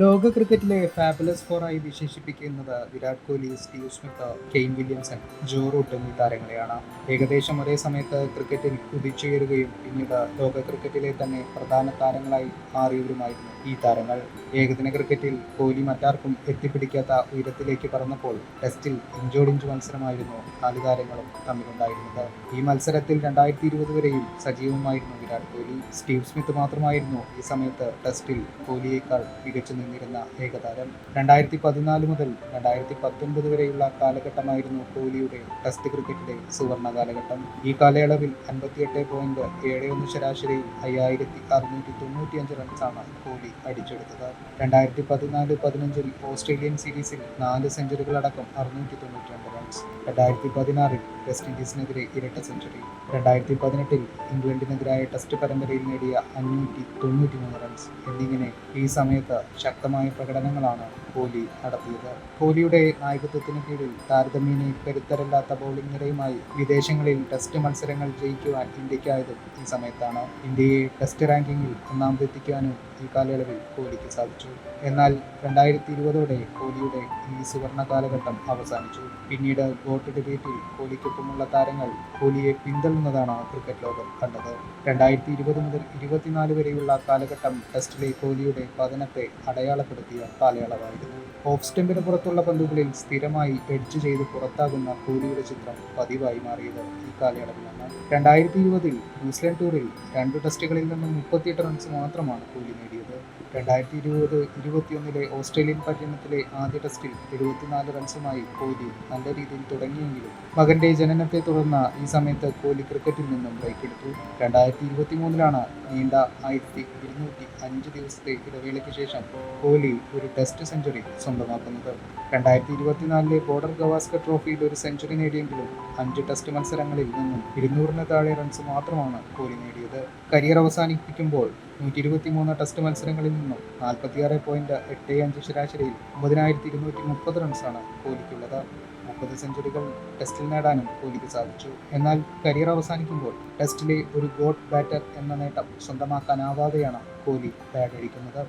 ലോക ക്രിക്കറ്റിലെ ഫാബുലസ് ഫോറായി വിശേഷിപ്പിക്കുന്നത് Virat Kohli, Steve Smith, Kane Williamson, Joe Root എന്നീ താരങ്ങളെയാണ്. ഏകദേശം ഒരേ സമയത്ത് ക്രിക്കറ്റിൽ കുതിച്ചുയരുകയും പിന്നീട് ലോക ക്രിക്കറ്റിലെ തന്നെ പ്രധാന താരങ്ങളായി മാറിയവരുമായിരുന്നു ഈ താരങ്ങൾ. ഏകദിന ക്രിക്കറ്റിൽ കോഹ്ലി മറ്റാർക്കും എത്തിപ്പിടിക്കാത്ത ഉയരത്തിലേക്ക് പറന്നപ്പോൾ ടെസ്റ്റിൽ ഇഞ്ചോടിഞ്ച് മത്സരമായിരുന്നു നാല് താരങ്ങളും തമ്മിലുണ്ടായിരുന്നത്. ഈ മത്സരത്തിൽ 2020 വരെയും സജീവമായിരുന്നു വിരാട് കോഹ്ലി. സ്റ്റീവ് സ്മിത്ത് മാത്രമായിരുന്നു ഈ സമയത്ത് ടെസ്റ്റിൽ കോഹ്ലിയേക്കാൾ മികച്ചു നിന്നിരുന്ന ഏകതാരം. 2014 മുതൽ 2019 വരെയുള്ള കാലഘട്ടമായിരുന്നു കോഹ്ലിയുടെ ടെസ്റ്റ് ക്രിക്കറ്റിലെ സുവർണ കാലഘട്ടം. ഈ കാലയളവിൽ 58.71 ശരാശരിയിൽ 5695 റൺസാണ് കോഹ്ലി അടിച്ചെടുത്തത്. 2014-15 ഓസ്ട്രേലിയൻ സീരീസിൽ 4 സെഞ്ചുറികളടക്കം 692 റൺസ്. 2016 വെസ്റ്റ് ഇൻഡീസിനെതിരെ ഇരട്ട സെഞ്ചുറി. 2018 ഇംഗ്ലണ്ടിനെതിരായ ടെസ്റ്റ് പരമ്പരയിൽ നേടിയ 593 റൺസ് എന്നിങ്ങനെ ഈ സമയത്ത് ശക്തമായ പ്രകടനങ്ങളാണ് കോഹ്ലി നടത്തിയത്. കോഹ്ലിയുടെ നായകത്വത്തിന് കീഴിൽ താരതമ്യേന കരുത്തരല്ലാത്ത ബൗളിംഗ് നിരയുമായി വിദേശങ്ങളിൽ ടെസ്റ്റ് മത്സരങ്ങൾ ജയിക്കുവാൻ ഇന്ത്യക്കായതും ഈ സമയത്താണ്. ഇന്ത്യയെ ടെസ്റ്റ് റാങ്കിങ്ങിൽ ഒന്നാമതെത്തിക്കാനും ഈ കാലയളവിൽ കോഹ്ലിക്ക് സാധിച്ചു. എന്നാൽ 2020 കോഹ്ലിയുടെ ഈ സുവർണ കാലഘട്ടം അവസാനിച്ചു. പിന്നീട് ഗോട്ട് ഡിബേറ്റിൽ കോഹ്ലിക്കൊപ്പമുള്ള താരങ്ങൾ കോഹ്ലിയെ പിന്തള്ളുന്നതാണ് ക്രിക്കറ്റ് ലോകം കണ്ടത്. 2020 മുതൽ 24 വരെയുള്ള കാലഘട്ടം ടെസ്റ്റിലെ കോഹ്ലിയുടെ പതനത്തെ അടയാളപ്പെടുത്തിയ കാലയളവായിരുന്നു. ഓഫ് സ്റ്റമ്പിന് പുറത്തുള്ള പന്തുകളിൽ സ്ഥിരമായി എഡ്ജ് ചെയ്ത് പുറത്താകുന്ന കോഹ്ലിയുടെ ചിത്രം പതിവായി മാറിയത് ഈ കാലയളവിലാണ്. 2020 ന്യൂസിലൻഡ് ടൂറിൽ 2 ടെസ്റ്റുകളിൽ നിന്നും 38 റൺസ് മാത്രമാണ് കോഹ്ലി നേടിയത്. 2020-21 ഓസ്ട്രേലിയൻ പര്യടനത്തിലെ ആദ്യ ടെസ്റ്റിൽ 74 റൺസുമായി കോഹ്ലി നല്ല രീതിയിൽ തുടങ്ങിയെങ്കിലും മകന്റെ ജനനത്തെ തുടർന്ന് ഈ സമയത്ത് കോഹ്ലി ക്രിക്കറ്റിൽ നിന്നും ബ്രേക്ക് എടുത്തു. 2023 നീണ്ട 1205 ദിവസത്തെ ഇടവേളയ്ക്ക് ശേഷം കോഹ്ലി ഒരു ടെസ്റ്റ് സെഞ്ചുറി സ്വന്തമാക്കുന്നത്. 2024 ബോർഡർ ഗവാസ്കർ ട്രോഫിയിൽ ഒരു സെഞ്ചുറി നേടിയെങ്കിലും 5 ടെസ്റ്റ് മത്സരങ്ങളിൽ നിന്നും 200 താഴെ റൺസ് മാത്രമാണ് കോഹ്ലി നേടിയത്. കരിയർ അവസാനിപ്പിക്കുമ്പോൾ 123 ടെസ്റ്റ് മത്സരങ്ങളിൽ നിന്നും 46.85 ശരാശരിയിൽ 9230 റൺസാണ് കോഹ്ലിക്കുള്ളത്. 30 സെഞ്ചുറികൾ ടെസ്റ്റിൽ നേടാനും കോഹ്ലിക്ക് സാധിച്ചു. എന്നാൽ കരിയർ അവസാനിക്കുമ്പോൾ ടെസ്റ്റിലെ ഒരു ഗോട്ട് ബാറ്റർ എന്ന നേട്ടം സ്വന്തമാക്കാനാവാതെയാണ് കോഹ്ലി ബാറ്റടിക്കുന്നത്.